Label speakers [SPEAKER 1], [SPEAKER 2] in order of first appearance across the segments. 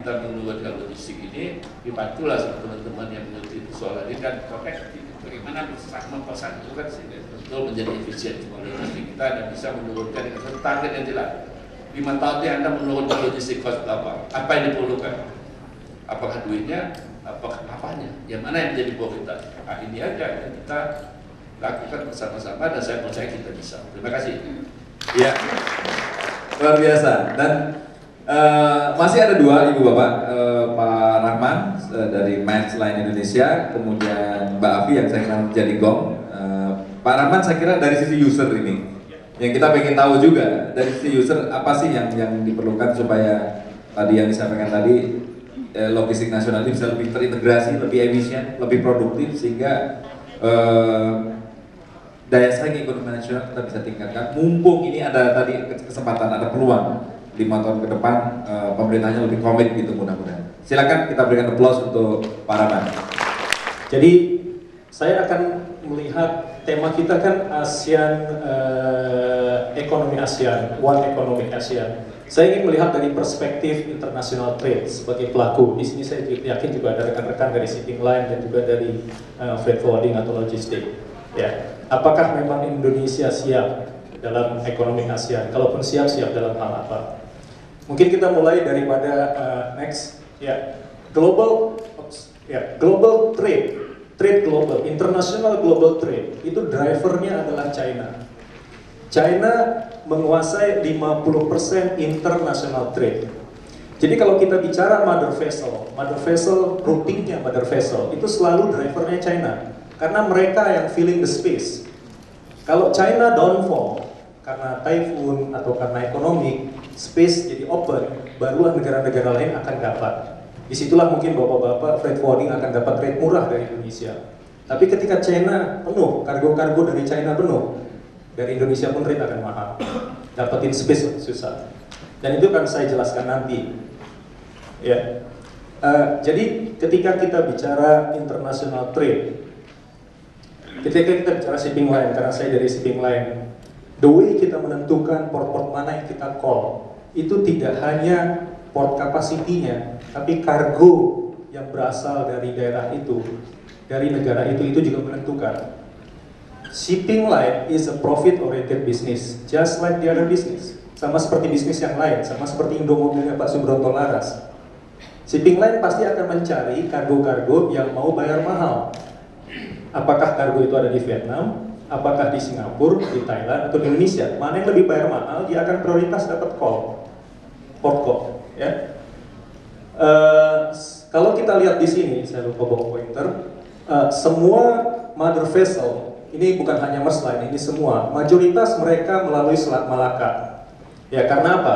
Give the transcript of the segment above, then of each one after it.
[SPEAKER 1] Kita menurunkan logistik ini dibantulah sama teman-teman yang mengerti soal ini kan konteks bagaimana mempersatukan sehingga betul menjadi efisien semua logistik kita dan bisa menurunkan dengan target yang jelas. 5 tahun ini Anda menurunkan logistik cost apa yang diperlukan, apakah duitnya, apakah apanya, yang mana yang menjadi prioritas. Nah, ini aja yang kita lakukan bersama-sama dan saya percaya kita bisa. Terima kasih.
[SPEAKER 2] Ya, luar biasa. Dan masih ada 2 Ibu Bapak, Pak Rahman dari Matchline Indonesia, kemudian Mbak Afi yang saya kenal jadi Gong. Pak Rahman saya kira dari sisi user ini, yang kita pengen tahu juga dari sisi user apa sih yang diperlukan supaya tadi yang disampaikan tadi logistik nasional ini bisa lebih terintegrasi, lebih efisien, lebih produktif sehingga daya saing ekonomi nasional kita bisa tingkatkan. Mumpung ini ada tadi kesempatan, ada peluang 5 tahun ke depan pemerintahnya lebih komit gitu mudah-mudahan. Silakan kita berikan applause untuk Pak Rahman.
[SPEAKER 3] Jadi saya akan melihat tema kita kan ASEAN, ekonomi ASEAN, One Economic ASEAN. Saya ingin melihat dari perspektif international trade sebagai pelaku. Di sini saya yakin juga ada rekan-rekan dari shipping line dan juga dari freight forwarding atau logistik. Ya, apakah memang Indonesia siap dalam ekonomi ASEAN? Kalaupun siap dalam hal apa? Mungkin kita mulai daripada next, ya, global trade global, international global trade itu drivernya adalah China. China menguasai 50% international trade. Jadi kalau kita bicara mother vessel routingnya mother vessel itu selalu drivernya China, karena mereka yang filling the space. Kalau China downfall karena typhoon atau karena ekonomi, space jadi open, barulah negara-negara lain akan dapat. Disitulah mungkin bapak-bapak freight forwarding akan dapat rate murah dari Indonesia. Tapi ketika China penuh, kargo-kargo dari China penuh, dari Indonesia pun rate akan mahal. Dapetin space susah. Dan itu akan saya jelaskan nanti. Ya. Jadi ketika kita bicara international trade, ketika kita bicara shipping line, karena saya dari shipping line, the way kita menentukan port-port mana yang kita call, itu tidak hanya port capacity-nya, tapi kargo yang berasal dari daerah itu, dari negara itu juga menentukan. Shipping line is a profit-oriented business, just like the other business. Sama seperti bisnis yang lain, sama seperti Indomobilnya Pak Subronto Laras. Shipping line pasti akan mencari kargo-kargo yang mau bayar mahal. Apakah kargo itu ada di Vietnam, apakah di Singapura, di Thailand, atau di Indonesia? Mana yang lebih bayar mahal, dia akan prioritas dapat call, port call. Ya. Kalau kita lihat di sini, saya lupa bawa pointer, semua mother vessel, ini bukan hanya Maersk Line, ini semua, mayoritas mereka melalui Selat Malaka. Ya, karena apa?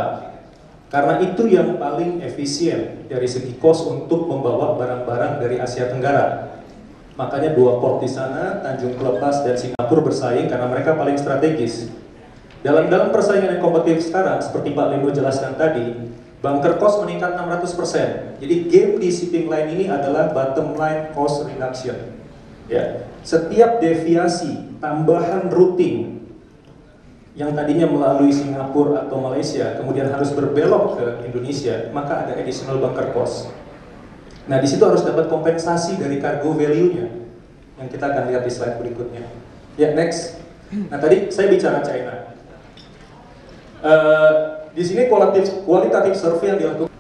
[SPEAKER 3] Karena itu yang paling efisien dari segi cost untuk membawa barang-barang dari Asia Tenggara. Makanya 2 port di sana, Tanjung Pelepas dan Singapura bersaing karena mereka paling strategis. Dalam persaingan yang kompetitif sekarang, seperti Pak Lino jelaskan tadi, bunker cost meningkat 600%. Jadi game di shipping line ini adalah bottom line cost reduction. Ya, setiap deviasi tambahan routing yang tadinya melalui Singapura atau Malaysia, kemudian harus berbelok ke Indonesia, maka ada additional bunker cost. Nah, di situ harus dapat kompensasi dari cargo value-nya, yang kita akan lihat di slide berikutnya. Ya, next. Nah, tadi saya bicara China. Di sini kualitatif survei yang dilakukan.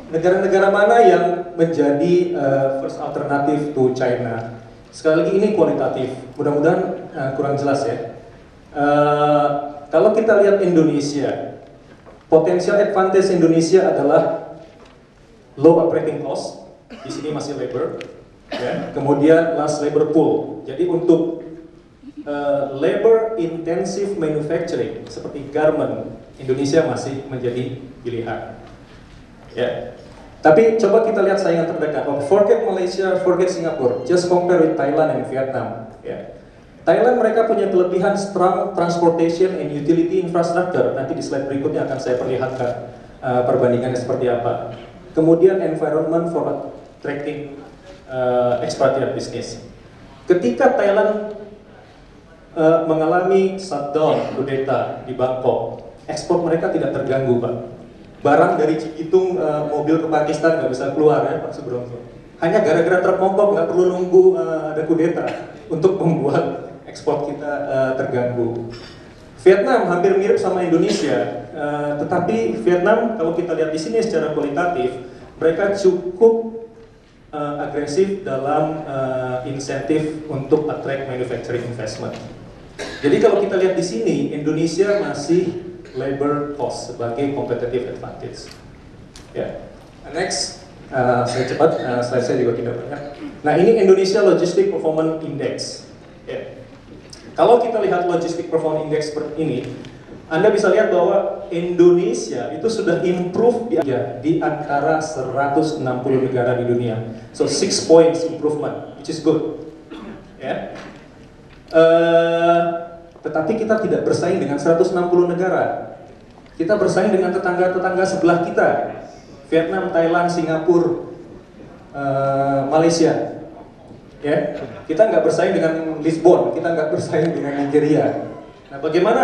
[SPEAKER 3] Negara-negara mana yang menjadi first alternative to China? Sekali lagi ini kualitatif. Mudah-mudahan kurang jelas ya. Kalau kita lihat Indonesia, potensial advantage Indonesia adalah low operating cost. Di sini masih labor. Ya. Kemudian last labor pool. Jadi untuk labor intensive manufacturing seperti garment, Indonesia masih menjadi pilihan. Ya. Tapi coba kita lihat saingan terdekat. Forget Malaysia, forget Singapura, just compare with Thailand and Vietnam. Ya. Thailand mereka punya kelebihan strong transportation and utility infrastructure. Nanti di slide berikutnya akan saya perlihatkan perbandingannya seperti apa. Kemudian environment for attracting expatriate business. Ketika Thailand mengalami shutdown kudeta di Bangkok, ekspor mereka tidak terganggu, Pak. barang dari Cibitung mobil ke Pakistan nggak bisa keluar ya Pak Subronto. Hanya gara-gara truk mogok, nggak perlu nunggu ada kudeta untuk membuat ekspor kita terganggu. Vietnam hampir mirip sama Indonesia, tetapi Vietnam kalau kita lihat di sini secara kualitatif, mereka cukup agresif dalam insentif untuk attract manufacturing investment. Jadi kalau kita lihat di sini, Indonesia masih labor cost sebagai competitive advantage. Ya, next, saya cepat, slide saya juga tidak banyak. Nah ini Indonesia Logistic Performance Index. Ya. Kalau kita lihat Logistic Performance Index seperti ini, Anda bisa lihat bahwa Indonesia itu sudah improve di antara 160 negara di dunia. So 6 points improvement, which is good. Ya. Tetapi kita tidak bersaing dengan 160 negara. Kita bersaing dengan tetangga-tetangga sebelah kita, Vietnam, Thailand, Singapura, Malaysia. Ya, kita nggak bersaing dengan Lisbon, kita nggak bersaing dengan Nigeria. Nah, bagaimana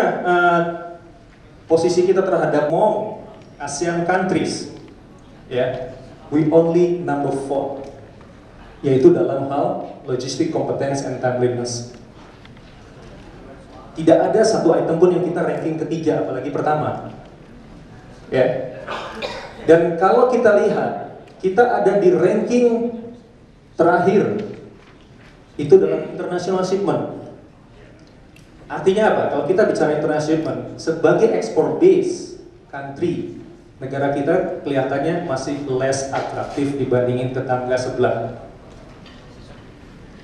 [SPEAKER 3] posisi kita terhadap ASEAN countries? Ya, we only number 4, yaitu dalam hal logistic competence and timeliness. Tidak ada satu item pun yang kita ranking ketiga, apalagi pertama. Ya. Dan kalau kita lihat, kita ada di ranking terakhir itu dalam international shipment. Artinya apa? Kalau kita bicara international shipment, sebagai export base country, negara kita kelihatannya masih less atraktif dibandingin tetangga sebelah.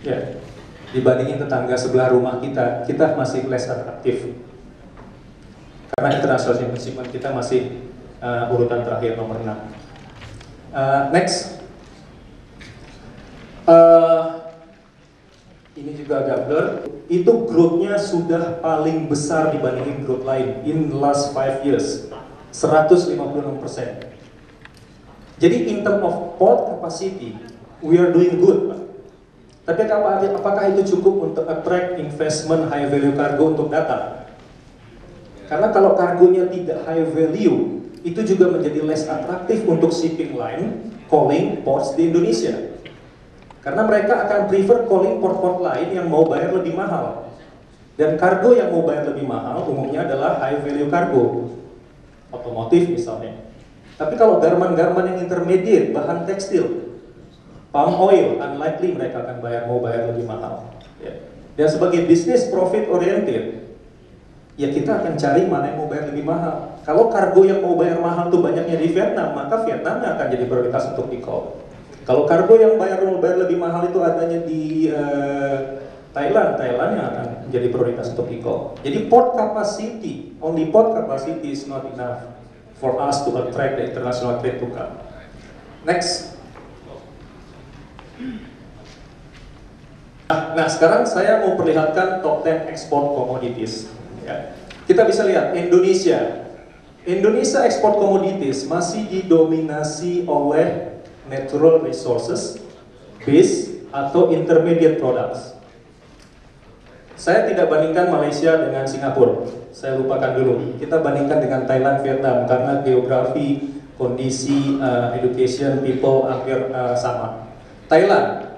[SPEAKER 3] Ya. Dibandingin tetangga sebelah rumah kita masih less atraktif. Karena international shipment kita masih urutan terakhir nomor 6. Next. Ini juga agak blur. Itu growth-nya sudah paling besar dibandingin growth lain in the last 5 years. 156%. Jadi in terms of port capacity, we are doing good, Pak. Tapi apakah itu cukup untuk attract investment high value cargo untuk datang? Karena kalau kargonya tidak high value, itu juga menjadi less atraktif untuk shipping line calling ports di Indonesia. Karena mereka akan prefer calling port-port lain yang mau bayar lebih mahal. Dan kargo yang mau bayar lebih mahal umumnya adalah high value cargo, otomotif misalnya. Tapi kalau garment-garment yang intermediate, bahan tekstil, palm oil, unlikely mereka akan mau bayar lebih mahal. Ya. Dan sebagai business profit oriented, ya kita akan cari mana yang mau bayar lebih mahal. Kalau kargo yang mau bayar mahal itu banyaknya di Vietnam, maka Vietnamnya akan jadi prioritas untuk di-call. Kalau kargo yang mau bayar lebih mahal itu adanya di Thailand yang akan jadi prioritas untuk di-call. Jadi port capacity, only port capacity is not enough for us to attract the international trade to come. Next. Nah, sekarang saya mau perlihatkan top 10 export commodities. Ya. Kita bisa lihat Indonesia export commodities masih didominasi oleh natural resources, base atau intermediate products. Saya tidak bandingkan Malaysia dengan Singapura. Saya lupakan dulu. Kita bandingkan dengan Thailand, Vietnam karena geografi, kondisi, education, people hampir sama. Thailand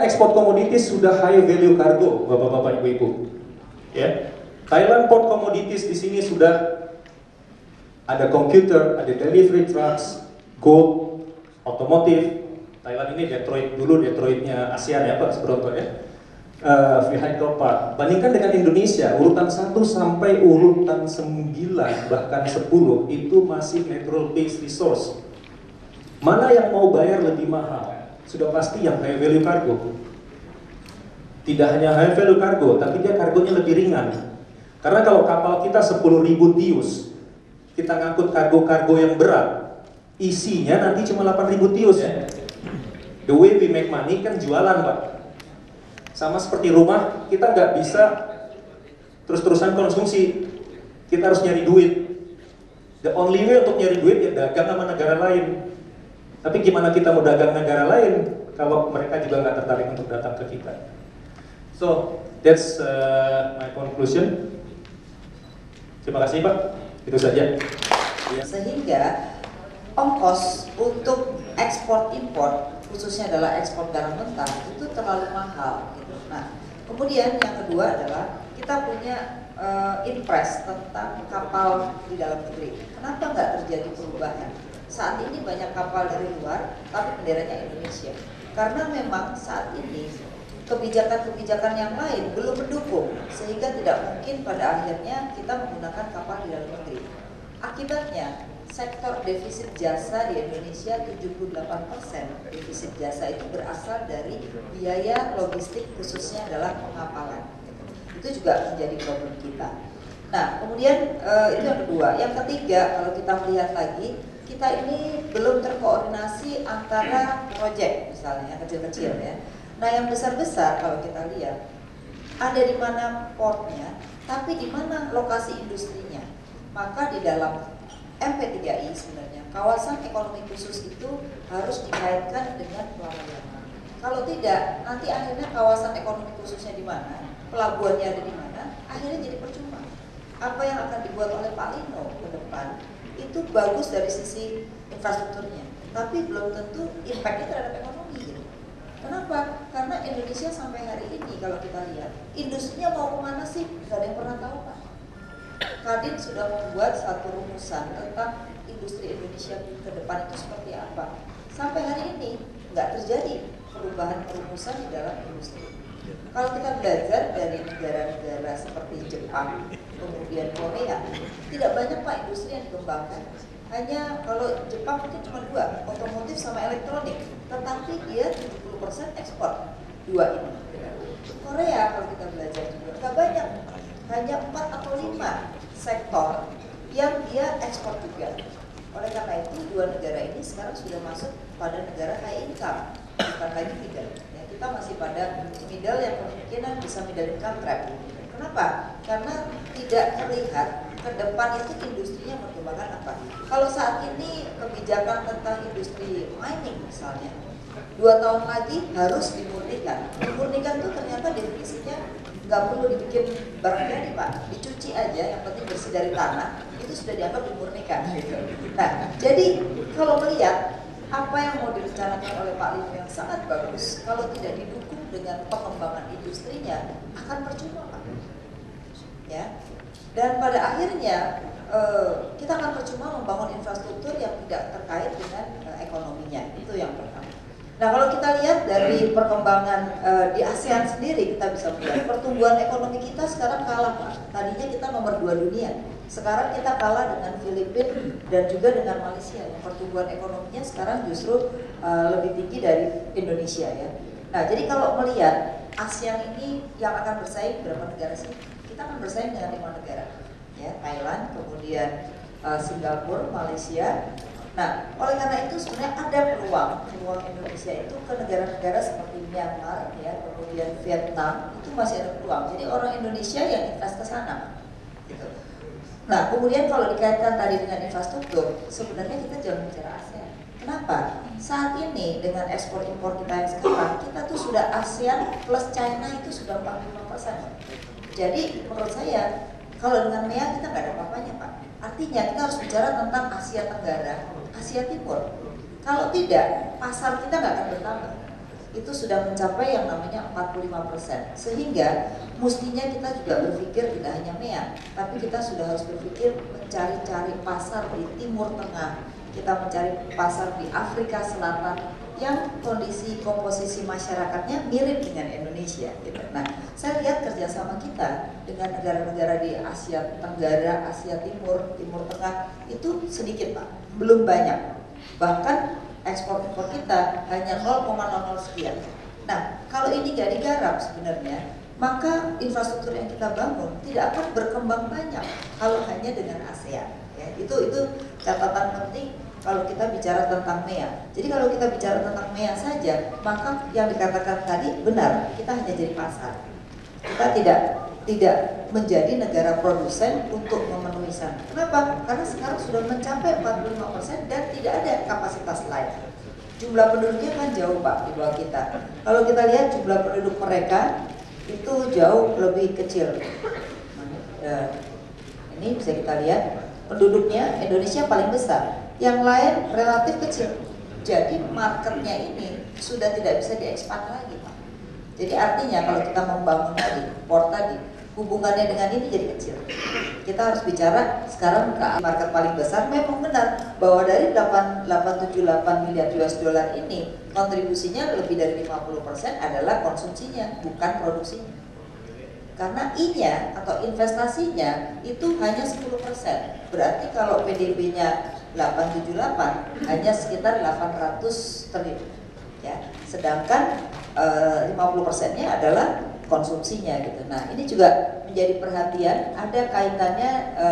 [SPEAKER 3] export commodities sudah high value cargo, bapak-bapak, ibu-ibu. Ya, Thailand port commodities di sini sudah ada computer, ada delivery trucks, gold, otomotif. Thailand ini Detroitnya ASEAN ya Pak Subronto ya. Vehicle part. Bandingkan dengan Indonesia, urutan 1 sampai urutan 9 bahkan 10 itu masih natural based resource. Mana yang mau bayar lebih mahal? Sudah pasti yang high value cargo. Tidak hanya high value cargo, tapi dia kargonya lebih ringan. Karena kalau kapal kita 10.000 TEUs, kita ngangkut kargo-kargo yang berat, isinya nanti cuma 8.000 TEUs ya. The way we make money kan jualan Pak. Sama seperti rumah, kita nggak bisa terus-terusan konsumsi. Kita harus nyari duit. The only way untuk nyari duit ya dagang sama negara lain. Tapi gimana kita mau dagang negara lain kalau mereka juga nggak tertarik untuk datang ke kita? So that's my conclusion. Terima kasih Pak. Itu saja.
[SPEAKER 4] Sehingga ongkos untuk ekspor impor khususnya adalah ekspor garam mentah itu terlalu mahal gitu. Nah, kemudian yang kedua adalah kita punya impres tentang kapal di dalam negeri. Kenapa nggak terjadi perubahan? Saat ini banyak kapal dari luar, tapi benderanya Indonesia. Karena memang saat ini kebijakan-kebijakan yang lain belum mendukung, sehingga tidak mungkin pada akhirnya kita menggunakan kapal di dalam negeri. Akibatnya, sektor defisit jasa di Indonesia 78% defisit jasa itu berasal dari biaya logistik khususnya adalah pengapalan. Itu juga menjadi problem kita. Nah, kemudian itu yang kedua. Yang ketiga, kalau kita melihat lagi, kita ini belum terkoordinasi antara proyek misalnya yang kecil-kecil ya. Nah, yang besar-besar kalau kita lihat ada di mana portnya, tapi di mana lokasi industrinya. Maka di dalam MP3I sebenarnya kawasan ekonomi khusus itu harus dikaitkan dengan pelabuhan. Kalau tidak, nanti akhirnya kawasan ekonomi khususnya di mana, pelabuhannya ada di mana, akhirnya jadi percuma. Apa yang akan dibuat oleh Pak Lino ke depan itu bagus dari sisi infrastrukturnya, tapi belum tentu impactnya terhadap ekonomi gitu. Kenapa? Karena Indonesia sampai hari ini kalau kita lihat industrinya mau kemana sih? Gak ada yang pernah tahu Pak. Kadin sudah membuat satu rumusan tentang industri Indonesia ke depan itu seperti apa. Sampai hari ini nggak terjadi perubahan perumusan di dalam industri. Kalau kita belajar dari negara-negara seperti Jepang, kemudian Korea, tidak banyak Pak industri yang dikembangkan. Hanya kalau Jepang mungkin cuma dua, otomotif sama elektronik, tetapi dia 70% ekspor dua ini. Korea kalau kita belajar juga nggak banyak, hanya 4 atau 5 sektor yang dia ekspor juga. Oleh karena itu dua negara ini sekarang sudah masuk pada negara high income, bukan lagi middle. Ya, kita masih pada middle yang kemungkinan bisa middle income trap. Kenapa? Karena tidak terlihat ke depan itu industrinya berkembangkan apa. Kalau saat ini kebijakan tentang industri mining misalnya, 2 tahun lagi harus dimurnikan. Dimurnikan itu ternyata definisinya nggak perlu dibikin barang jadi Pak, dicuci aja, yang penting bersih dari tanah, itu sudah dianggap dimurnikan. Nah, jadi kalau melihat apa yang mau direncanakan oleh Pak Lino yang sangat bagus, kalau tidak didukung dengan pengembangan industrinya, akan percuma Pak. Ya, dan pada akhirnya kita akan percuma membangun infrastruktur yang tidak terkait dengan ekonominya, itu yang pertama. Nah, kalau kita lihat dari perkembangan di ASEAN sendiri, kita bisa melihat pertumbuhan ekonomi kita sekarang kalah Pak. Tadinya kita nomor 2 dunia, sekarang kita kalah dengan Filipina dan juga dengan Malaysia. Yang pertumbuhan ekonominya sekarang justru lebih tinggi dari Indonesia ya. Nah, jadi kalau melihat ASEAN ini yang akan bersaing berapa negara sih? Kita akan bersaing dengan 5 negara, ya, Thailand, kemudian Singapura, Malaysia. Nah, oleh karena itu sebenarnya ada peluang Indonesia itu ke negara-negara seperti Myanmar, ya, kemudian Vietnam, itu masih ada peluang. Jadi orang Indonesia yang invest ke sana, gitu. Nah, kemudian kalau dikaitkan tadi dengan infrastruktur, sebenarnya kita jangan bicara ASEAN. Kenapa? Saat ini dengan ekspor impor kita yang sekarang, kita tuh sudah ASEAN plus China itu sudah 45%. Jadi menurut saya kalau dengan MEA kita nggak ada apa-apanya Pak. Artinya kita harus bicara tentang Asia Tenggara, Asia Timur. Kalau tidak, pasar kita nggak akan bertambah. Itu sudah mencapai yang namanya 45%. Sehingga mestinya kita juga berpikir tidak hanya MEA, tapi kita sudah harus berpikir mencari-cari pasar di Timur Tengah. Kita mencari pasar di Afrika Selatan yang kondisi komposisi masyarakatnya mirip dengan Indonesia gitu. Nah, saya lihat kerjasama kita dengan negara-negara di Asia Tenggara, Asia Timur, Timur Tengah itu sedikit Pak, belum banyak. Bahkan ekspor impor kita hanya 0,00 sekian. Nah, kalau ini nggak digarap sebenarnya, maka infrastruktur yang kita bangun tidak akan berkembang banyak kalau hanya dengan ASEAN. Ya, itu catatan penting. Kalau kita bicara tentang MEA, jadi kalau kita bicara tentang MEA saja, maka yang dikatakan tadi benar, kita hanya jadi pasar. Kita tidak menjadi negara produsen untuk memenuhi sana. Kenapa? Karena sekarang sudah mencapai 45% dan tidak ada kapasitas lain. Jumlah penduduknya kan jauh Pak di bawah kita. Kalau kita lihat jumlah penduduk mereka itu jauh lebih kecil. Ini bisa kita lihat. penduduknya Indonesia paling besar, yang lain relatif kecil. Jadi marketnya ini sudah tidak bisa diekspand lagi, Pak. Jadi artinya kalau kita membangun tadi, port tadi, hubungannya dengan ini jadi kecil. Kita harus bicara sekarang ke market paling besar. Memang benar bahwa dari 878 miliar US dollar ini kontribusinya lebih dari 50% adalah konsumsinya, bukan produksinya. Karena I-nya atau investasinya itu hanya 10%. Berarti kalau PDB-nya 878 hanya sekitar 800 triliun. Ya, sedangkan 50%-nya adalah konsumsinya gitu. Nah, ini juga menjadi perhatian, ada kaitannya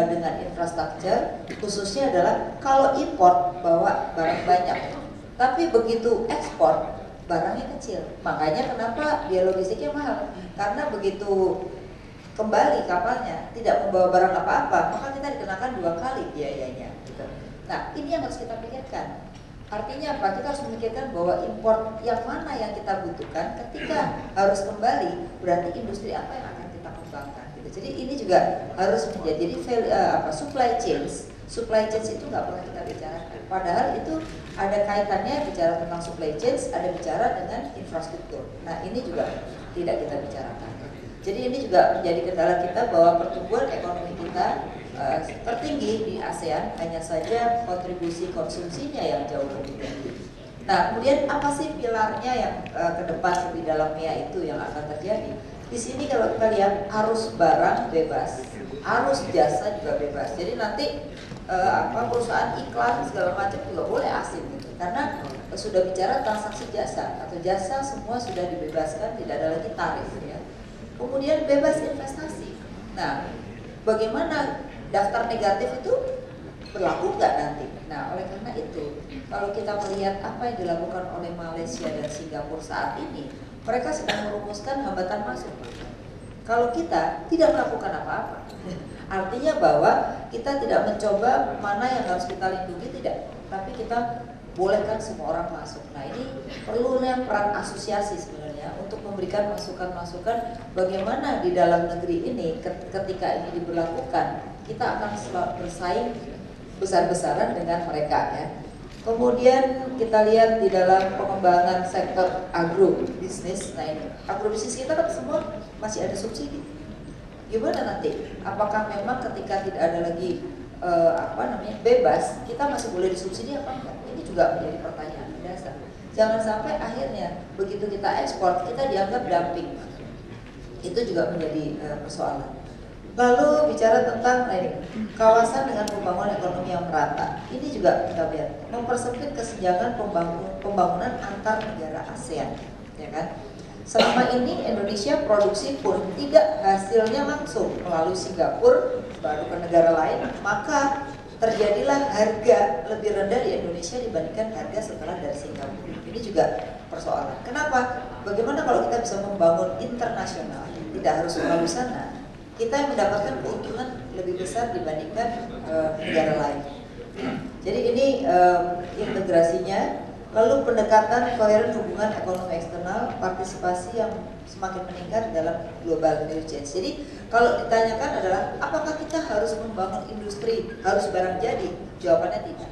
[SPEAKER 4] dengan infrastruktur, khususnya adalah kalau import bawa barang banyak, tapi begitu ekspor barangnya kecil. Makanya kenapa biaya logistiknya mahal? Karena begitu kembali kapalnya tidak membawa barang apa-apa, maka kita dikenakan 2 kali biayanya gitu. Nah, ini yang harus kita pikirkan. Artinya apa? Kita harus memikirkan bahwa import yang mana yang kita butuhkan ketika harus kembali, berarti industri apa yang akan kita kembangkan gitu. Jadi ini juga harus menjadi supply chains. Supply chains itu nggak pernah kita bicarakan. Padahal itu ada kaitannya bicara tentang supply chains, ada bicara dengan infrastruktur. Nah, ini juga tidak kita bicarakan. Jadi ini juga menjadi kendala kita bahwa pertumbuhan ekonomi kita tertinggi di ASEAN, hanya saja kontribusi konsumsinya yang jauh lebih tinggi. Nah, kemudian apa sih pilarnya yang ke depan lebih dalamnya itu yang akan terjadi? Di sini kalau kita lihat arus barang bebas, arus jasa juga bebas. Jadi nanti perusahaan iklan segala macam juga boleh asing gitu. Karena sudah bicara transaksi jasa atau jasa semua sudah dibebaskan, tidak ada lagi tarif ya. Kemudian bebas investasi. Nah, bagaimana daftar negatif itu berlaku nggak nanti? Nah, oleh karena itu, kalau kita melihat apa yang dilakukan oleh Malaysia dan Singapura saat ini, mereka sedang merumuskan hambatan masuk. Kalau kita tidak melakukan apa-apa, artinya bahwa kita tidak mencoba mana yang harus kita lindungi, tidak, tapi kita bolehkan semua orang masuk. Nah, ini perlunya peran asosiasi sebenarnya untuk memberikan masukan-masukan bagaimana di dalam negeri ini ketika ini diberlakukan kita akan bersaing besar-besaran dengan mereka ya. Kemudian kita lihat di dalam pengembangan sektor agrobisnis. Nah, ini agrobisnis kita kan semua masih ada subsidi. Gimana nanti? Apakah memang ketika tidak ada lagi bebas, kita masih boleh disubsidi apa enggak? Ini juga menjadi pertanyaan dasar. Jangan sampai akhirnya begitu kita ekspor kita dianggap dumping. Itu juga menjadi persoalan. Lalu bicara tentang kawasan dengan pembangunan ekonomi yang merata. Ini juga kita lihat mempersempit kesenjangan pembangunan antar negara ASEAN, ya kan? Selama ini Indonesia produksi pun tidak hasilnya langsung melalui Singapura baru ke negara lain, maka terjadilah harga lebih rendah di Indonesia dibandingkan harga setelah dari Singapura. Ini juga persoalan. Kenapa? Bagaimana kalau kita bisa membangun internasional, tidak harus melalui sana, kita yang mendapatkan keuntungan lebih besar dibandingkan negara lain. Jadi ini integrasinya. Lalu pendekatan koheren hubungan ekonomi eksternal, partisipasi yang semakin meningkat dalam global value chain. Jadi kalau ditanyakan adalah apakah kita harus membangun industri, harus barang jadi? Jawabannya tidak.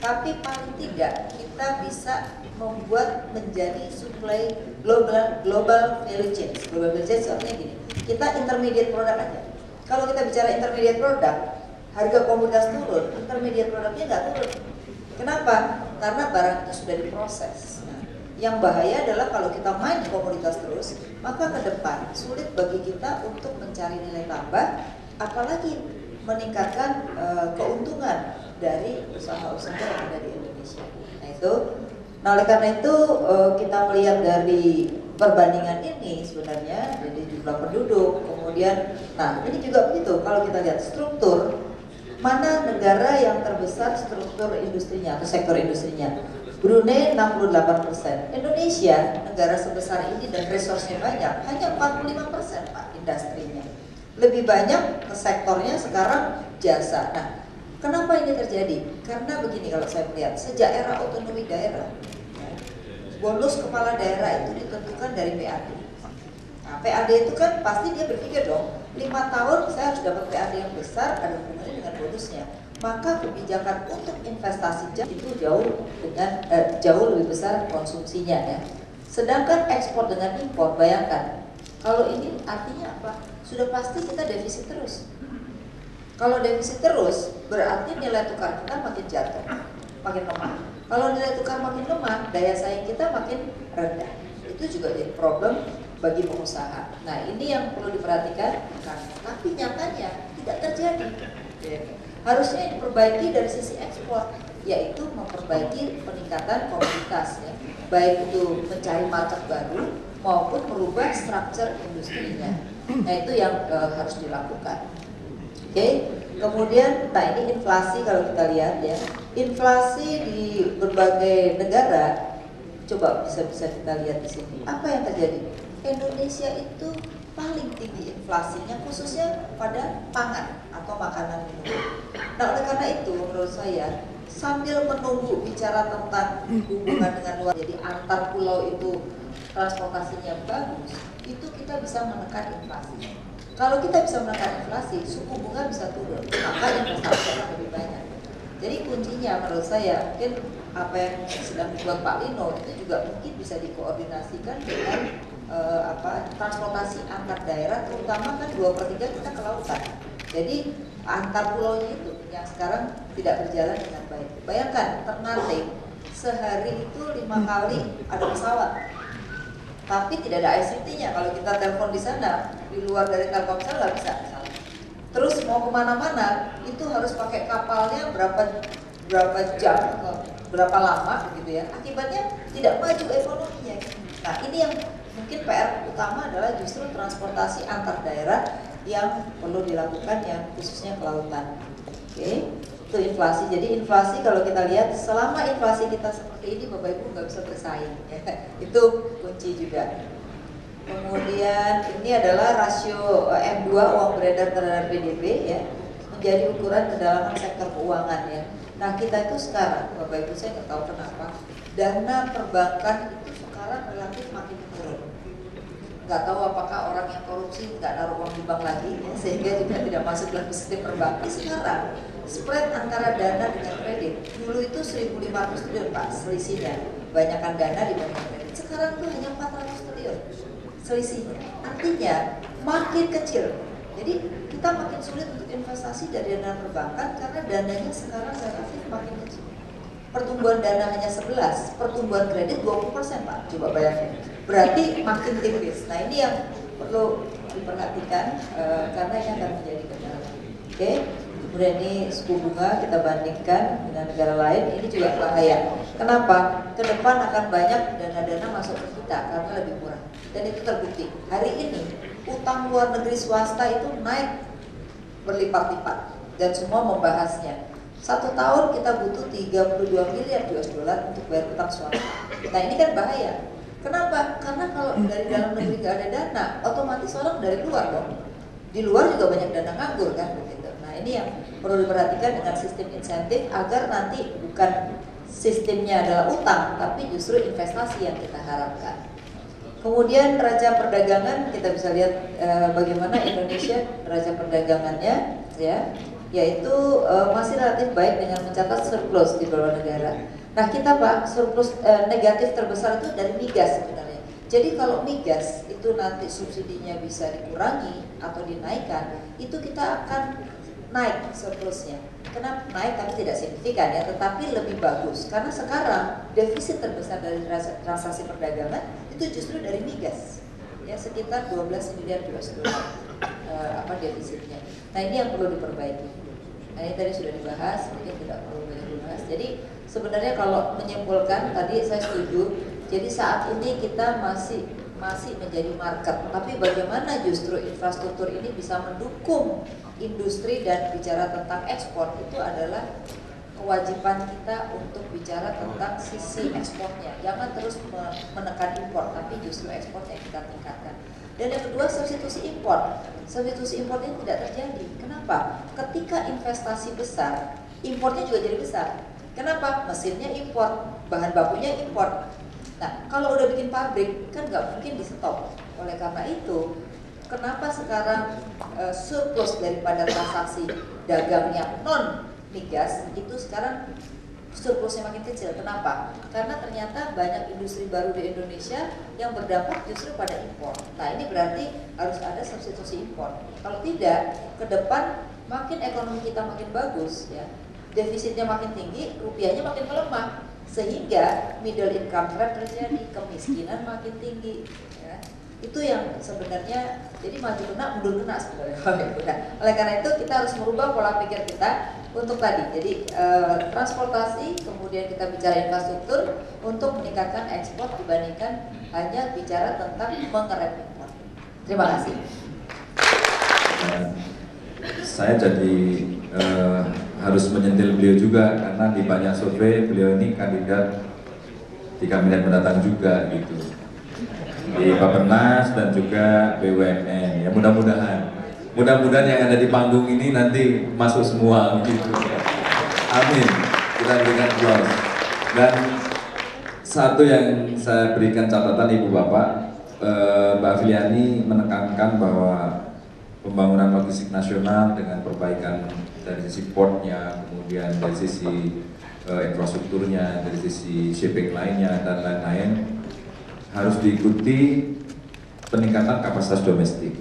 [SPEAKER 4] Tapi paling tidak kita bisa membuat menjadi supply global value chain. Global value chain artinya gini, kita intermediate product aja. Kalau kita bicara intermediate product, harga komoditas turun, intermediate produknya nggak turun. Kenapa? Karena barang itu sudah diproses. Nah, yang bahaya adalah kalau kita main komoditas terus, maka ke depan sulit bagi kita untuk mencari nilai tambah, apalagi meningkatkan keuntungan dari usaha-usaha yang ada di Indonesia. Nah itu, oleh karena itu kita melihat dari perbandingan ini sebenarnya dari jumlah penduduk, kemudian, nah ini juga begitu. Kalau kita lihat struktur. Mana negara yang terbesar struktur industrinya atau sektor industrinya? Brunei 68%. Indonesia, negara sebesar ini dan resource-nya banyak, hanya 45% Pak industrinya. Lebih banyak ke sektornya sekarang jasa. Nah, kenapa ini terjadi? Karena begini kalau saya melihat, sejak era otonomi daerah, bonus kepala daerah itu ditentukan dari PAD. Nah, PAD itu kan pasti dia berpikir dong, 5 tahun saya harus dapat PAD yang besar, ada hubungannya dengan bonusnya. maka kebijakan untuk investasi itu jauh lebih besar konsumsinya ya. Sedangkan ekspor dengan impor, bayangkan, kalau ini artinya apa? Sudah pasti kita defisit terus. Kalau defisit terus, berarti nilai tukar kita makin jatuh, makin lemah. Kalau nilai tukar makin lemah, daya saing kita makin rendah. Itu juga jadi problem bagi pengusaha. Nah, ini yang perlu diperhatikan, tapi nyatanya tidak terjadi. Harusnya diperbaiki dari sisi ekspor, yaitu memperbaiki peningkatan komoditas, ya. Baik itu mencari market baru maupun merubah struktur industrinya. Nah, itu yang harus dilakukan. Oke, kemudian, nah ini inflasi kalau kita lihat ya, inflasi di berbagai negara, coba bisa kita lihat di sini. Apa yang terjadi? Indonesia itu paling tinggi inflasinya, khususnya pada pangan atau makanan minuman. Nah, oleh karena itu, menurut saya, sambil menunggu bicara tentang hubungan dengan luar, jadi antar pulau itu transportasinya bagus, itu kita bisa menekan inflasi. Kalau kita bisa menekan inflasi, suku bunga bisa turun, maka investasi akan lebih banyak. Jadi kuncinya menurut saya, mungkin apa yang sedang dibuat Pak Lino itu juga mungkin bisa dikoordinasikan dengan transportasi antar daerah, terutama kan 2/3 kita ke lautan. Jadi antar pulaunya itu yang sekarang tidak berjalan dengan baik. Bayangkan Ternate sehari itu 5 kali ada pesawat, tapi tidak ada ICT-nya. Kalau kita telepon di sana, di luar dari Telkomsel nggak bisa. Terus mau kemana-mana itu harus pakai kapalnya berapa jam, berapa lama begitu ya. Akibatnya tidak maju ekonominya. Nah, ini yang mungkin PR utama adalah justru transportasi antar daerah yang perlu dilakukan, yang khususnya kelautan. Oke, itu inflasi. Jadi inflasi kalau kita lihat, selama inflasi kita seperti ini, Bapak Ibu nggak bisa bersaing. Ya. Itu kunci juga. Kemudian ini adalah rasio M2 uang beredar terhadap PDB ya, menjadi ukuran kedalaman sektor keuangan ya. Nah, kita itu sekarang, Bapak Ibu, saya nggak tahu kenapa dana perbankan itu sekarang relatif makin turun. Nggak tahu apakah orang yang korupsi nggak naruh uang di bank lagi ya, sehingga juga tidak masuk dalam sistem perbankan. Sekarang spread antara dana dengan kredit dulu itu 1.500 triliun Pak selisihnya, banyakkan dana dibandingkan kredit. Sekarang itu hanya 400 triliun selisihnya, artinya makin kecil. Jadi kita makin sulit untuk investasi dari dana perbankan karena dananya sekarang relatif makin kecil. Pertumbuhan dana hanya 11, pertumbuhan kredit 20% Pak, coba bayangin. Berarti makin tipis. Nah, ini yang perlu diperhatikan karena ini akan menjadi kendala. Oke, kemudian ini suku bunga kita bandingkan dengan negara lain, ini juga bahaya. Kenapa? Ke depan akan banyak dana-dana masuk ke kita karena lebih murah. Dan itu terbukti. Hari ini utang luar negeri swasta itu naik berlipat-lipat dan semua membahasnya. 1 tahun kita butuh 32 miliar US dollar untuk bayar utang swasta. Nah, ini kan bahaya. Kenapa? Karena kalau dari dalam negeri nggak ada dana, otomatis orang dari luar dong. Di luar juga banyak dana nganggur kan begitu. Nah, ini yang perlu diperhatikan dengan sistem insentif agar nanti bukan sistemnya adalah utang, tapi justru investasi yang kita harapkan. Kemudian neraca perdagangan, kita bisa lihat bagaimana Indonesia neraca perdagangannya ya, yaitu masih relatif baik dengan mencatat surplus di beberapa negara. Nah, kita Pak, surplus negatif terbesar itu dari migas sebenarnya. Jadi kalau migas itu nanti subsidinya bisa dikurangi atau dinaikkan, itu kita akan naik surplusnya. Kenapa naik tapi tidak signifikan ya, tetapi lebih bagus. Karena sekarang defisit terbesar dari transaksi perdagangan itu justru dari migas. Ya, sekitar 12 miliar US dollar defisitnya. Nah, ini yang perlu diperbaiki. Nah, ini tadi sudah dibahas, mungkin tidak perlu banyak dibahas. Jadi sebenarnya kalau menyimpulkan tadi saya setuju. Jadi saat ini kita masih menjadi market, tapi bagaimana justru infrastruktur ini bisa mendukung industri dan bicara tentang ekspor itu adalah kewajiban kita untuk bicara tentang sisi ekspornya. Jangan terus menekan impor, tapi justru ekspor yang kita tingkatkan. Dan yang kedua, substitusi impor. Substitusi impor ini tidak terjadi. Kenapa? Ketika investasi besar, impornya juga jadi besar. Kenapa? Mesinnya impor, bahan bakunya impor. Nah, kalau udah bikin pabrik, kan nggak mungkin di stop. Oleh karena itu, kenapa sekarang surplus daripada transaksi dagang yang non migas itu sekarang surplusnya makin kecil. Kenapa? Karena ternyata banyak industri baru di Indonesia yang berdampak justru pada impor. Nah ini berarti harus ada substitusi impor. Kalau tidak, ke depan makin ekonomi kita makin bagus, ya, defisitnya makin tinggi, rupiahnya makin melemah, sehingga middle income trap terjadi, kemiskinan makin tinggi. Ya. Itu yang sebenarnya jadi maju kena mundur kena sebenarnya. Nah, oleh karena itu kita harus merubah pola pikir kita untuk tadi. Jadi transportasi, kemudian kita bicara infrastruktur untuk meningkatkan ekspor dibandingkan hanya bicara tentang mengerem impor. Terima kasih.
[SPEAKER 2] Saya jadi harus menyentil beliau juga karena di banyak survei beliau ini kandidat di kabinet mendatang juga gitu, di Bappenas dan juga BUMN. Ya mudah-mudahan yang ada di panggung ini nanti masuk semua gitu. Amin. Kita berikan aplaus. Dan satu yang saya berikan catatan Ibu Bapak, Mbak Filiani menekankan bahwa pembangunan logistik nasional dengan perbaikan dari sisi portnya, kemudian dari sisi infrastrukturnya, dari sisi shipping lainnya dan lain-lain harus diikuti peningkatan kapasitas domestik.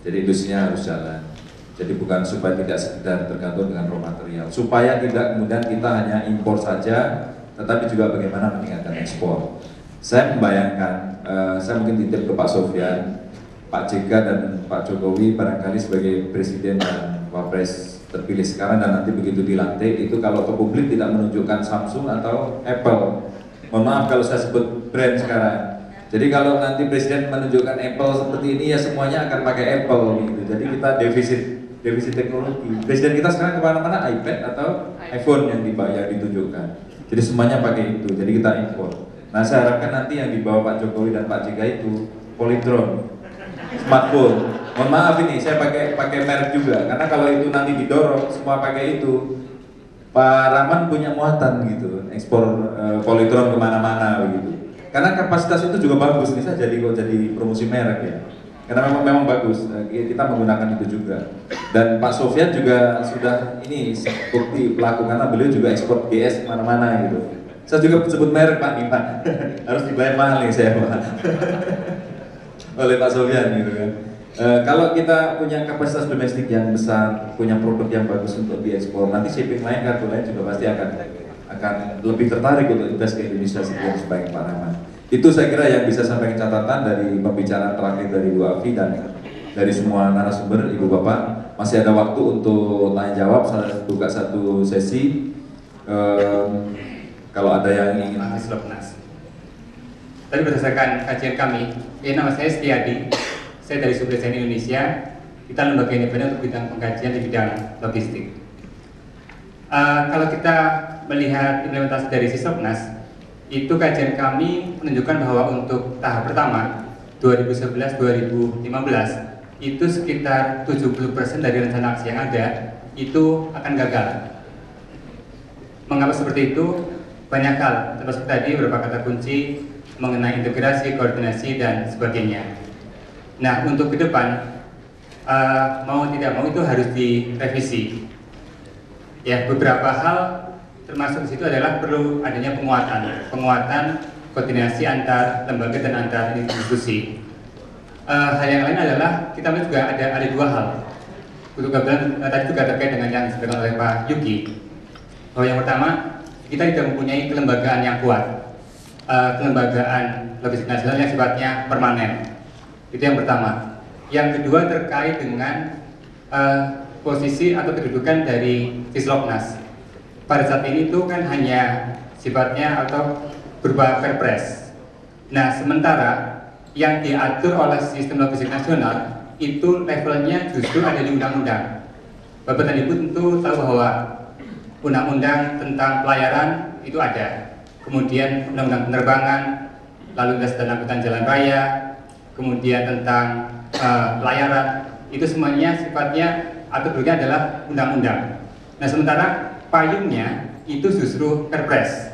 [SPEAKER 2] Jadi industrinya harus jalan. Jadi bukan supaya tidak sekedar tergantung dengan raw material, supaya tidak kemudian kita hanya impor saja, tetapi juga bagaimana meningkatkan ekspor. Saya membayangkan, saya mungkin titip ke Pak Sofyan, Pak JK dan Pak Jokowi barangkali sebagai Presiden dan Wapres terpilih sekarang dan nanti begitu dilantik itu kalau ke publik tidak menunjukkan Samsung atau Apple. Mohon maaf kalau saya sebut brand sekarang. Jadi kalau nanti Presiden menunjukkan Apple seperti ini ya semuanya akan pakai Apple gitu. Jadi kita defisit teknologi. Presiden kita sekarang kemana-mana iPad atau iPhone yang ditunjukkan. Jadi semuanya pakai itu. Jadi kita impor. Nah saya harapkan nanti yang dibawa Pak Jokowi dan Pak JK itu Polytron, smartphone. Mohon maaf ini saya pakai merek juga karena kalau itu nanti didorong semua pakai itu. Pak Rahman punya muatan gitu ekspor Polytron kemana-mana begitu. Karena kapasitas itu juga bagus. Ini saya jadi promosi merek ya. Karena memang bagus. Kita menggunakan itu juga. Dan Pak Sofyan juga sudah ini bukti pelaku karena beliau juga ekspor GS kemana-mana gitu. Saya juga sebut merek Pak nih Pak. Harus dibayar mahal nih saya Pak. Oleh Pak Sofyan gitu kan. Kalau kita punya kapasitas domestik yang besar, punya produk yang bagus untuk diekspor, nanti shipping lain, kartu lain juga pasti akan lebih tertarik untuk invest ke Indonesia seperti sebagai Pak Rahman. Itu saya kira yang bisa sampaikan catatan dari pembicaraan terakhir dari Bu Afi dan dari semua narasumber Ibu Bapak. Masih ada waktu untuk tanya jawab. Saya buka satu sesi. Kalau ada yang ingin.
[SPEAKER 5] Tadi berdasarkan kajian kami, nama saya Setiadi. Saya dari Supply Chain Indonesia. Kita lembaga independen untuk bidang pengkajian di bidang logistik. Kalau kita melihat implementasi dari Sisopnas, itu kajian kami menunjukkan bahwa untuk tahap pertama 2011-2015 itu sekitar 70% dari rencana aksi yang ada itu akan gagal. Mengapa seperti itu? Banyak hal, termasuk tadi beberapa kata kunci mengenai integrasi, koordinasi dan sebagainya. Nah, untuk ke depan mau tidak mau itu harus direvisi. Ya, beberapa hal termasuk di situ adalah perlu adanya penguatan koordinasi antar lembaga dan antar institusi. Hal yang lain adalah kita melihat juga ada dua hal. Untuk kebetulan tadi juga terkait dengan yang disampaikan oleh Pak Yuki. Bahwa yang pertama kita tidak mempunyai kelembagaan yang kuat, kelembagaan logistik nasional yang sifatnya permanen. Itu yang pertama. Yang kedua terkait dengan posisi atau kedudukan dari Sisloknas. Pada saat ini itu kan hanya sifatnya atau berupa perpres. Nah, sementara yang diatur oleh sistem logistik nasional itu levelnya justru ada di undang-undang. Bapak dan Ibu tentu tahu bahwa undang-undang tentang pelayaran itu ada. Kemudian undang-undang penerbangan, lalu lintas dan angkutan jalan raya, kemudian tentang pelayaran, itu semuanya sifatnya atau bentuknya adalah undang-undang. Nah, sementara payungnya itu justru perpres.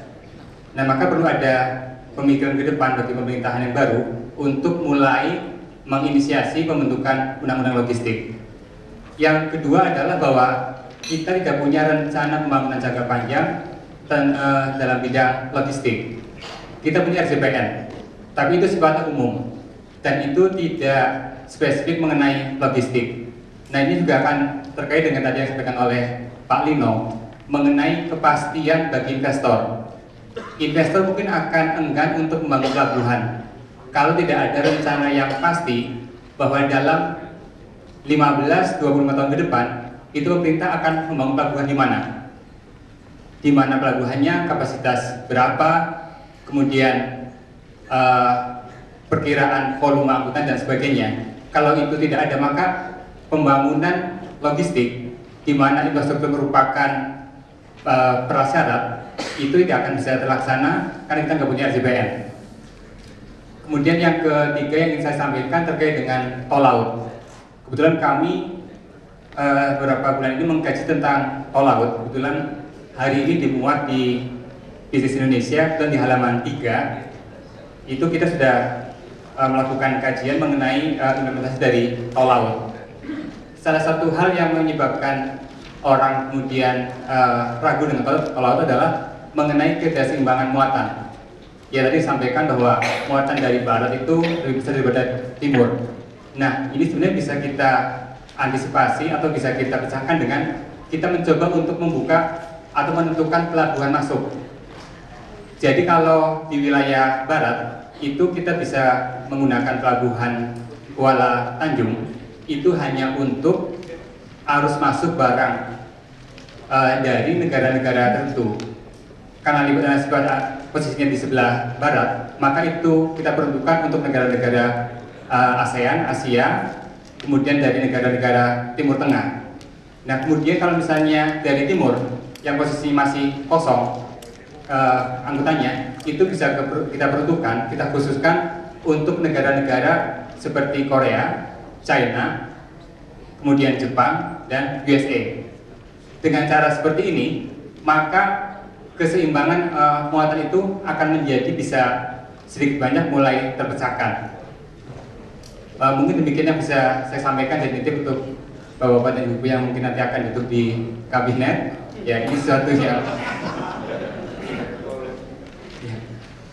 [SPEAKER 5] Nah, maka perlu ada pemikiran ke depan bagi pemerintahan yang baru untuk mulai menginisiasi pembentukan undang-undang logistik. Yang kedua adalah bahwa kita tidak punya rencana pembangunan jangka panjang dalam bidang logistik. Kita punya RJPN, tapi itu sifatnya umum dan itu tidak spesifik mengenai logistik. Nah, ini juga akan terkait dengan tadi yang disampaikan oleh Pak Lino mengenai kepastian bagi investor. Investor mungkin akan enggan untuk membangun pelabuhan kalau tidak ada rencana yang pasti bahwa dalam 15-25 tahun ke depan itu pemerintah akan membangun pelabuhan di mana pelabuhannya, kapasitas berapa, kemudian perkiraan volume angkutan dan sebagainya. Kalau itu tidak ada, maka pembangunan logistik di mana infrastruktur merupakan prasyarat itu tidak akan bisa terlaksana karena kita nggak punya RJPN. Kemudian yang ketiga yang ingin saya sampaikan terkait dengan tol laut. Kebetulan kami beberapa bulan ini mengkaji tentang tol laut. Kebetulan hari ini dimuat di Bisnis Indonesia dan di halaman 3 itu kita sudah melakukan kajian mengenai implementasi dari tol laut. Salah satu hal yang menyebabkan orang kemudian ragu dengan tol laut adalah mengenai ketidakseimbangan muatan. Ya, tadi disampaikan bahwa muatan dari barat itu lebih besar daripada timur. Nah, ini sebenarnya bisa kita antisipasi atau bisa kita pecahkan dengan kita mencoba untuk membuka atau menentukan pelabuhan masuk. Jadi kalau di wilayah barat itu kita bisa menggunakan pelabuhan Kuala Tanjung itu hanya untuk arus masuk barang dari negara-negara tertentu. Karena posisinya di sebelah barat, maka itu kita peruntukkan untuk negara-negara ASEAN, Asia, kemudian dari negara-negara Timur Tengah. Nah, kemudian kalau misalnya dari timur yang posisi masih kosong angkutannya, itu bisa kita peruntukkan, kita khususkan untuk negara-negara seperti Korea, China, kemudian Jepang, dan USA. Dengan cara seperti ini, maka keseimbangan muatan itu akan menjadi bisa sedikit banyak mulai terpecahkan. Mungkin demikian yang bisa saya sampaikan dan titip untuk Bapak-bapak dan Ibu yang mungkin nanti akan duduk di kabinet. Ya, ini sesuatu yang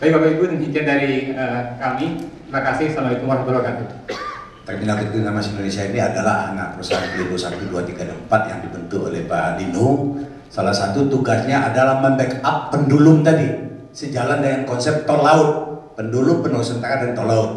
[SPEAKER 5] baik Bapak Ibu, demikian dari kami. Terima kasih. Assalamualaikum warahmatullahi wabarakatuh.
[SPEAKER 6] Terminal Ketinggalan Indonesia ini adalah anak perusahaan Pelindo 1, 2, 3, dan 4 yang dibentuk oleh Pak Lino. Salah satu tugasnya adalah membackup pendulum tadi, sejalan dengan konsep tol laut, pendulum, penusantara, dan tol laut.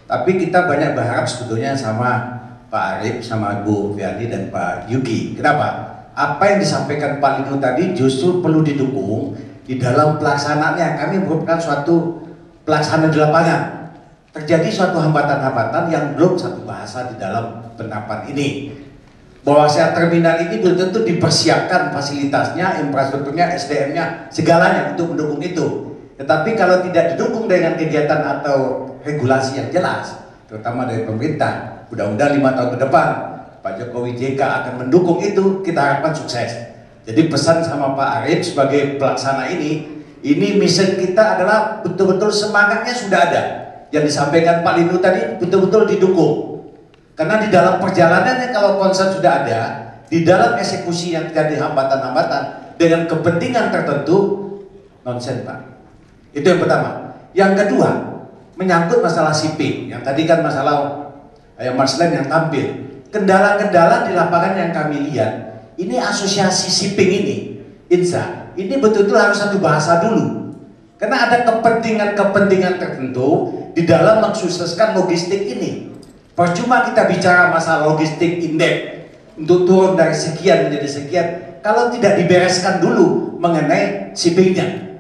[SPEAKER 6] Tapi kita banyak berharap sebetulnya sama Pak Arif, sama Bu Fiani, dan Pak Yuki. Kenapa? Apa yang disampaikan Pak Lino tadi justru perlu didukung di dalam pelaksanaannya. Kami merupakan suatu pelaksana di lapangan. Terjadi suatu hambatan-hambatan yang belum satu bahasa di dalam penerapan ini. Bahwa terminal ini belum tentu dipersiapkan fasilitasnya, infrastrukturnya, SDM-nya, segalanya untuk mendukung itu. Tetapi kalau tidak didukung dengan kegiatan atau regulasi yang jelas, terutama dari pemerintah, mudah-mudahan 5 tahun ke depan Pak Jokowi JK akan mendukung itu, kita harapkan sukses. Jadi pesan sama Pak Arif sebagai pelaksana ini misi kita adalah betul-betul semangatnya sudah ada. Yang disampaikan Pak Lino tadi betul-betul didukung. Karena di dalam perjalanannya kalau konsep sudah ada, di dalam eksekusi yang terjadi hambatan-hambatan dengan kepentingan tertentu, nonsen Pak. Itu yang pertama. Yang kedua, menyangkut masalah shipping. Yang tadi kan masalah Mas Len yang tampil. Kendala-kendala di lapangan yang kami lihat, ini asosiasi shipping ini, INSA, ini betul-betul harus satu bahasa dulu. Karena ada kepentingan-kepentingan tertentu di dalam mensukseskan logistik ini. Percuma kita bicara masalah logistik indeks untuk turun dari sekian menjadi sekian kalau tidak dibereskan dulu mengenai shippingnya.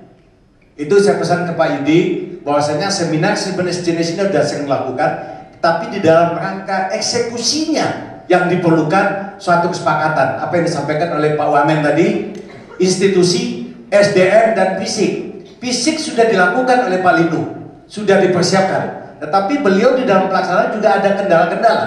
[SPEAKER 6] Itu saya pesan ke Pak Yudi bahwasanya seminar sejenis ini sudah sering melakukan, tapi di dalam rangka eksekusinya yang diperlukan suatu kesepakatan. Apa yang disampaikan oleh Pak Wamen tadi, institusi, SDM, dan fisik. Fisik sudah dilakukan oleh Pak Lino, sudah dipersiapkan. Tetapi beliau di dalam pelaksanaan juga ada kendala-kendala.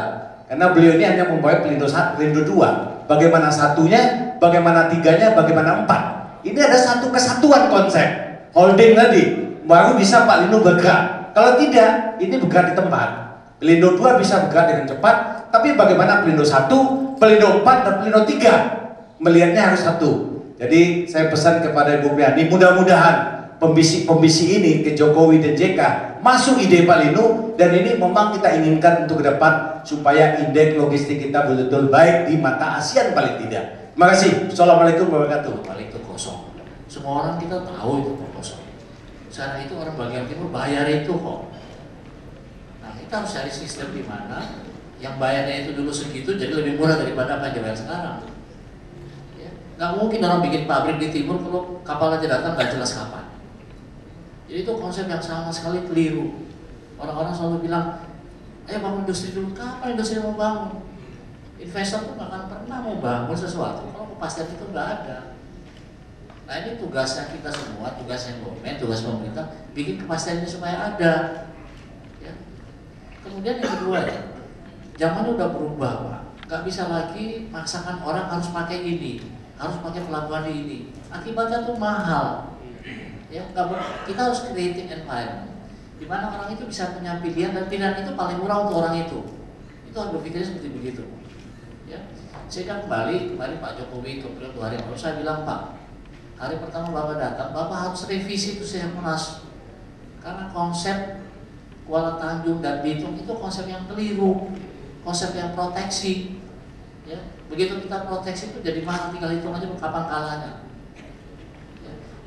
[SPEAKER 6] Karena beliau ini hanya membawa Pelindo 1, Pelindo 2. Bagaimana satunya, bagaimana tiganya, bagaimana 4. Ini ada satu kesatuan konsep. Holding tadi, baru bisa Pak Lino bergerak. Kalau tidak, ini bergerak di tempat. Pelindo 2 bisa bergerak dengan cepat, tapi bagaimana Pelindo 1, Pelindo 4, dan Pelindo 3? melihatnya harus satu. Jadi saya pesan kepada Ibu Priani, mudah-mudahan pembisik-pembisik ini ke Jokowi dan JK masuk ide Pak Linu, dan ini memang kita inginkan untuk ke depan supaya indeks logistik kita betul-betul baik di mata ASEAN paling tidak. Terima kasih. Assalamualaikum warahmatullahi wabarakatuh.
[SPEAKER 1] Balik ke kosong. Semua orang kita tahu itu kosong. Sekarang itu orang bagian timur bayar itu kok. Nah, kita harus cari sistem di mana yang bayarnya itu dulu segitu jadi lebih murah daripada apa yang dibayar sekarang. Ya. Nggak mungkin orang bikin pabrik di timur kalau kapal aja datang nggak jelas kapan. Jadi itu konsep yang sama sekali keliru. Orang-orang selalu bilang, ayo bangun industri dulu. Kapan industri mau bangun? Investor tuh nggak akan pernah mau bangun sesuatu kalau kepastian itu nggak ada. Nah ini tugasnya kita semua, tugasnya government, tugas pemerintah, bikin kepastian ini supaya ada. Ya. Kemudian yang kedua ya, zamannya udah berubah Pak. Nggak bisa lagi maksakan orang harus pakai ini, harus pakai pelabuhan ini. Akibatnya tuh mahal. Ya, kita harus creating environment di mana orang itu bisa punya pilihan, dan pilihan itu paling murah untuk orang itu. Itu harus berpikirnya seperti begitu. Ya. Sehingga kembali Pak Jokowi ke beliau 2 hari lalu saya bilang, Pak, hari pertama Bapak datang, Bapak harus revisi itu Munas, karena konsep Kuala Tanjung dan Bitung itu konsep yang keliru, konsep yang proteksi. Ya. Begitu kita proteksi itu jadi mahal, tinggal hitung aja kapan kalahnya.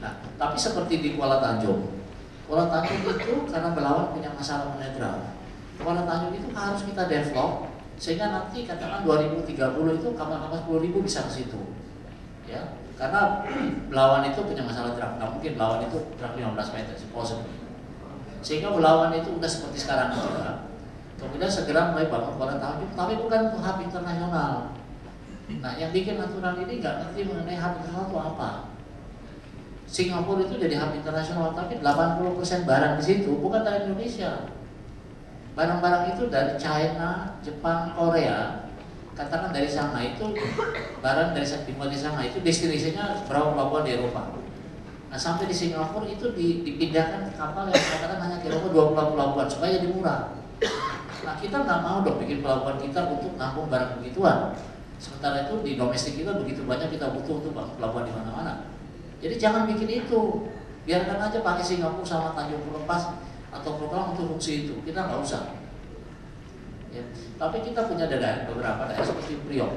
[SPEAKER 1] Nah, tapi seperti di Kuala Tanjung itu karena Belawan punya masalah mineral. Kuala Tanjung itu harus kita develop sehingga nanti katakan 2030 itu kapal-kapal 10.000 bisa ke situ. Ya, karena Belawan itu punya masalah drag. Nah, mungkin Belawan itu drag 15 meter, possible. Sehingga Belawan itu udah seperti sekarang juga. Kemudian segera mulai bangun Kuala Tanjung, tapi bukan untuk hub internasional. Nah, yang bikin aturan ini nggak ngerti mengenai hub internasional itu apa. Singapura itu jadi hub internasional, tapi 80% barang di situ bukan dari Indonesia. Barang-barang itu dari China, Jepang, Korea. Katakan dari Shanghai itu barang dari Shanghai itu destinasinya berapa pelabuhan di Eropa. Nah sampai di Singapura itu dipindahkan ke kapal yang katakan hanya kira-kira 20 pelabuhan supaya jadi murah. Nah kita nggak mau dong bikin pelabuhan kita untuk nampung barang begituan. Sementara itu di domestik kita begitu banyak kita butuh untuk pelabuhan di mana-mana. Jadi jangan bikin itu, biarkan aja pakai Singapura sama Tanjung Pelepas atau Prokelang untuk fungsi itu, kita nggak usah. Ya. Tapi kita punya beberapa daerah seperti Priok,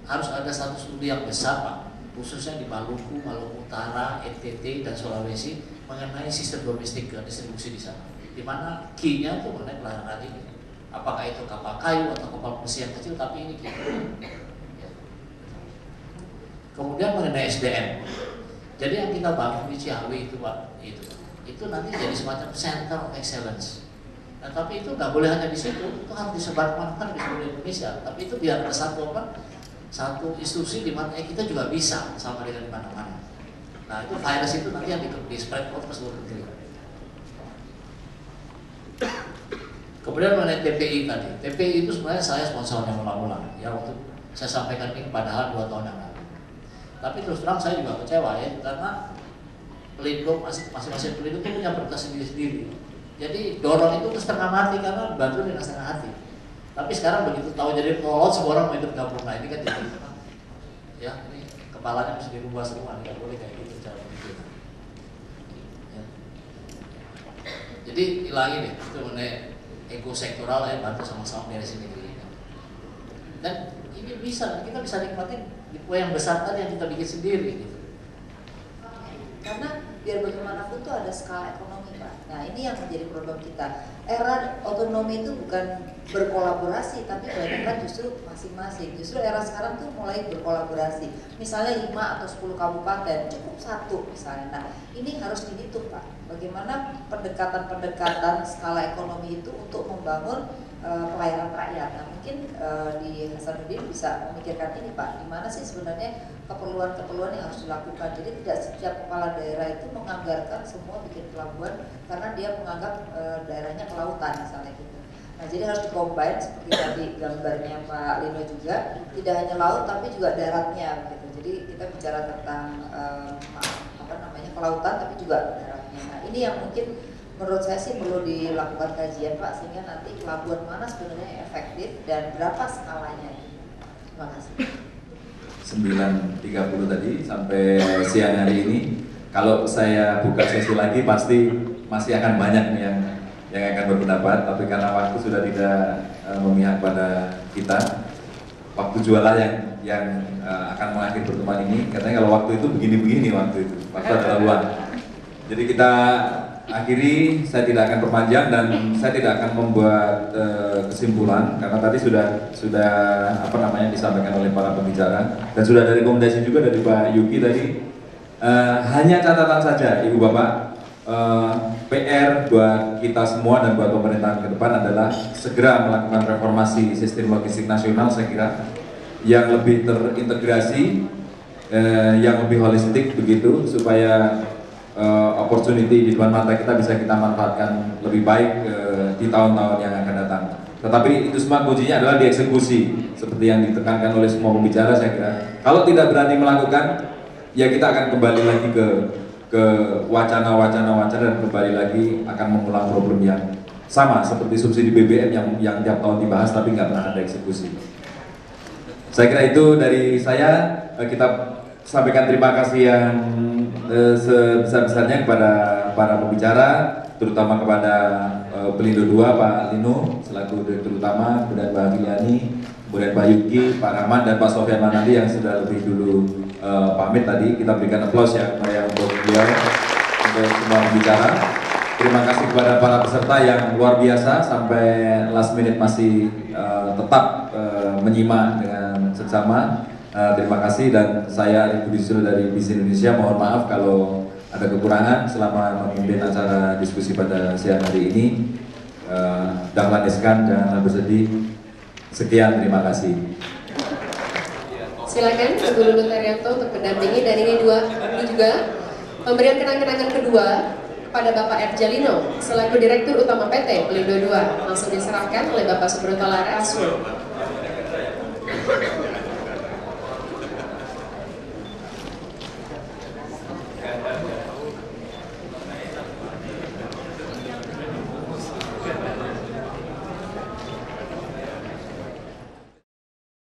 [SPEAKER 1] harus ada satu studi yang besar Pak, khususnya di Maluku, Maluku Utara, NTT dan Sulawesi mengenai sistem domestik distribusi di sana. Di mana key-nya itu mengenai pelayaran ini. Apakah itu kapal kayu atau kapal besi yang kecil, tapi ini key. Ya. Kemudian mengenai SDM. Jadi yang kita bangun di Ciawi itu Pak, itu nanti jadi semacam center of excellence. Nah, tapi itu nggak boleh hanya di situ, itu harus disebarkan di seluruh Indonesia. Tapi itu biar ada satu institusi di mana kita juga bisa sama dengan di mana-mana. Nah itu virus itu nanti yang di spread out ke seluruh negeri. Kemudian mengenai TPI tadi, TPI itu sebenarnya saya sponsornya mula-mula, ya waktu saya sampaikan ini padahal 2 tahun yang lalu. Tapi terus terang saya juga kecewa ya, karena pelindung masing-masing pelindung itu punya prioritas sendiri-sendiri. Jadi dorong itu setengah mati karena bantu dengan setengah hati. Tapi sekarang begitu tahu jadi pelolot, semua orang mau ikut gabung. Nah ini kan jadi ya ini kepalanya mesti dirubah semua, nggak boleh kayak gitu cara berpikir. Ya. Jadi hilangin deh itu mengenai ego sektoral ya, bantu sama-sama beresin negeri ini. Dan ini bisa, kita bisa nikmatin di kue yang besar tadi yang kita bikin sendiri gitu.
[SPEAKER 4] Karena biar bagaimanapun tuh ada skala ekonomi Pak. Nah ini yang menjadi problem kita. Era otonomi itu bukan berkolaborasi, tapi kebanyakan justru masing-masing. Justru era sekarang tuh mulai berkolaborasi. Misalnya 5 atau 10 kabupaten, cukup 1 misalnya. Nah ini harus dihitung Pak. Bagaimana pendekatan-pendekatan skala ekonomi itu untuk membangun pelayanan rakyat. Nah mungkin di Hasanuddin bisa memikirkan ini Pak, di mana sih sebenarnya keperluan-keperluan yang harus dilakukan. Jadi tidak setiap kepala daerah itu menganggarkan semua bikin pelabuhan karena dia menganggap daerahnya kelautan misalnya gitu. Nah jadi harus dikombin seperti tadi gambarnya Pak Lino juga, tidak hanya laut tapi juga daratnya gitu. Jadi kita bicara tentang kelautan tapi juga daratnya. Nah ini yang mungkin menurut saya sih perlu dilakukan kajian Pak, sehingga nanti pelabuhan mana sebenarnya efektif dan berapa skalanya. Terima kasih.
[SPEAKER 2] 9.30 tadi sampai siang hari ini. Kalau saya buka sesi lagi pasti masih akan banyak nih yang akan berpendapat, tapi karena waktu sudah tidak memihak pada kita, waktu jualan yang akan mengakhiri pertemuan ini. Katanya kalau waktu itu begini-begini, waktu adalah uang. Jadi kita akhiri, saya tidak akan perpanjang dan saya tidak akan membuat kesimpulan karena tadi sudah apa namanya disampaikan oleh para pembicara dan sudah ada rekomendasi juga dari Pak Yuki tadi. Hanya catatan saja, Ibu Bapak, PR buat kita semua dan buat pemerintahan ke depan adalah segera melakukan reformasi sistem logistik nasional, saya kira, yang lebih terintegrasi, yang lebih holistik begitu, supaya opportunity di depan mata kita bisa kita manfaatkan lebih baik di tahun-tahun yang akan datang. Tetapi itu semua kuncinya adalah dieksekusi, seperti yang ditekankan oleh semua pembicara, saya kira. Kalau tidak berani melakukan, ya kita akan kembali lagi ke wacana dan kembali lagi akan mengulang problem yang sama seperti subsidi BBM yang tiap tahun dibahas tapi nggak pernah ada eksekusi. Saya kira itu dari saya. Kita sampaikan terima kasih yang sebesar-besarnya kepada para pembicara, terutama kepada Pelindo II Pak Lino selaku Direktur Utama, kemudian Mbak Filiani, kemudian Pak Yuki, Pak Rahman dan Pak Sofyan Manandi yang sudah lebih dulu pamit tadi. Kita berikan aplaus ya untuk beliau, untuk semua pembicara. Terima kasih kepada para peserta yang luar biasa sampai last minute masih tetap menyimak dengan seksama. Terima kasih dan saya Arif Budi Susilo dari BIS Indonesia. Mohon maaf kalau ada kekurangan selama memimpin acara diskusi pada siang hari ini. Dahlan Iskan, jangan bersedih. Sekian, terima kasih.
[SPEAKER 7] Silakan Ibu Lulu Taryanto untuk mendampingi, dan ini juga pemberian kenang-kenangan kedua kepada Bapak R. Jalino selaku Direktur Utama PT Pelindo II langsung diserahkan oleh Bapak Subroto Laras.